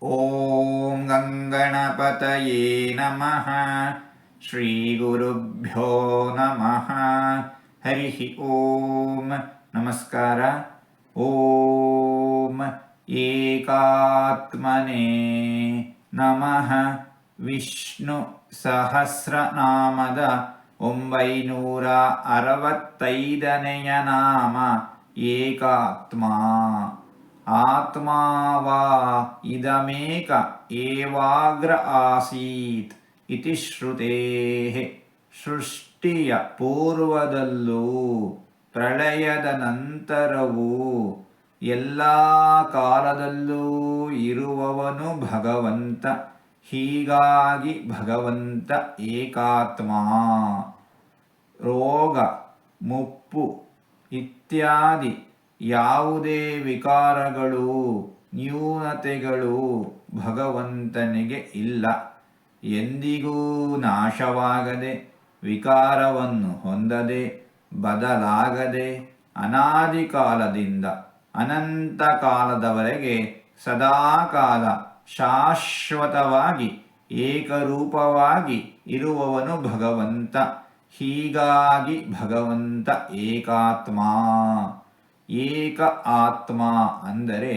ಓಂ ಗಂಗಣಪತಯೇ ನಮಃ. ಶ್ರೀ ಗುರುಭ್ಯೋ ನಮಃ. ಹರಿ ಓಂ. ನಮಸ್ಕಾರ. ಓಂ ಏಕಾತ್ಮನೇ ನಮಃ. ವಿಷ್ಣು ಸಹಸ್ರನಾಮದ 965ನೆಯ ನಾಮ ಏಕಾತ್ಮ. ಆತ್ಮಾ ವಾ ಇದಮೇಕ ಏವಾಗ್ರ ಆಸೀತ್ ಇತಿ ಶ್ರುತೇಃ. ಸೃಷ್ಟಿಯ ಪೂರ್ವದಲ್ಲೂ ಪ್ರಳಯದ ನಂತರವೂ ಎಲ್ಲ ಕಾಲದಲ್ಲೂ ಇರುವವನು ಭಗವಂತ. ಹೀಗಾಗಿ ಭಗವಂತ ಏಕಾತ್ಮ. ರೋಗ, ಮುಪ್ಪು ಇತ್ಯಾದಿ ಯಾವುದೇ ವಿಕಾರಗಳು, ನ್ಯೂನತೆಗಳು ಭಗವಂತನಿಗೆ ಇಲ್ಲ. ಎಂದಿಗೂ ನಾಶವಾಗದೆ, ವಿಕಾರವನ್ನು ಹೊಂದದೆ, ಬದಲಾಗದೆ, ಅನಾದಿ ಕಾಲದಿಂದ ಅನಂತ ಕಾಲದವರೆಗೆ ಸದಾಕಾಲ ಶಾಶ್ವತವಾಗಿ ಏಕರೂಪವಾಗಿ ಇರುವವನು ಭಗವಂತ. ಹೀಗಾಗಿ ಭಗವಂತ ಏಕಾತ್ಮ. ಏಕ ಆತ್ಮ ಅಂದರೆ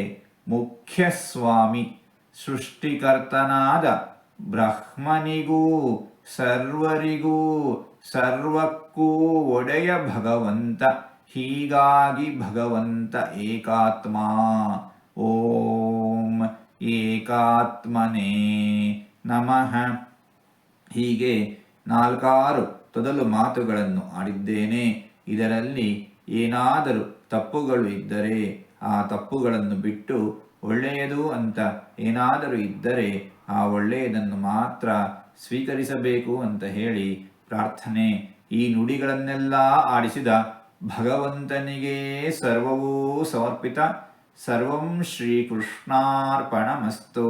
ಮುಖ್ಯ ಸ್ವಾಮಿ. ಸೃಷ್ಟಿಕರ್ತನಾದ ಬ್ರಹ್ಮನಿಗೂ ಸರ್ವರಿಗೂ ಸರ್ವಕ್ಕೂ ಒಡೆಯ ಭಗವಂತ. ಹೀಗಾಗಿ ಭಗವಂತ ಏಕಾತ್ಮ. ಓಂ ಏಕಾತ್ಮನೇ ನಮಃ. ಹೀಗೆ 4 ತೊದಲು ಮಾತುಗಳನ್ನು ಆಡಿದ್ದೇನೆ. ಇದರಲ್ಲಿ ಏನಾದರೂ ತಪ್ಪುಗಳು ಇದ್ದರೆ ಆ ತಪ್ಪುಗಳನ್ನು ಬಿಟ್ಟು ಒಳ್ಳೆಯದು ಅಂತ ಏನಾದರೂ ಇದ್ದರೆ ಆ ಒಳ್ಳೆಯದನ್ನು ಮಾತ್ರ ಸ್ವೀಕರಿಸಬೇಕು ಅಂತ ಹೇಳಿ ಪ್ರಾರ್ಥನೆ. ಈ ನುಡಿಗಳನ್ನೆಲ್ಲ ಆಡಿಸಿದ ಭಗವಂತನಿಗೇ ಸರ್ವವೂ ಸಮರ್ಪಿತ. ಸರ್ವಂ ಶ್ರೀಕೃಷ್ಣಾರ್ಪಣಮಸ್ತು.